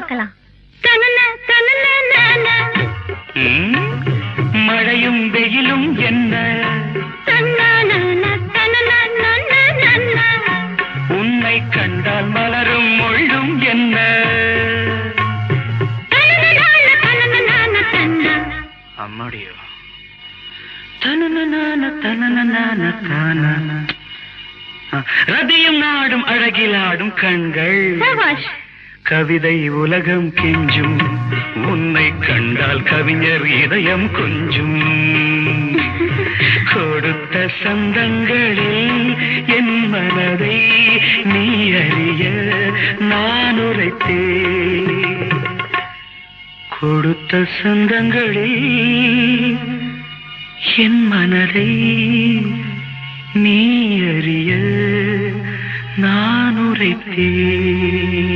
பார்க்கலாம். மழையும் வெயிலும் என்ன, உன்னை கண்டால் மலரும் மொழியும் என்ன. அம்மாடியோ ரதியும் நாடும் அழகிலாடும் கண்கள், கவிதை உலகம் கெஞ்சும், உன்னை கண்டால் கவிஞர் இதயம் கொஞ்சும். கொடுத்த சந்தங்களில் என் மனதை நீ அறிய நான் உரைத்தேன். கொடுத்த சந்தங்களில் என் மனதை நீ அறிய நான் உரைத்தேன்.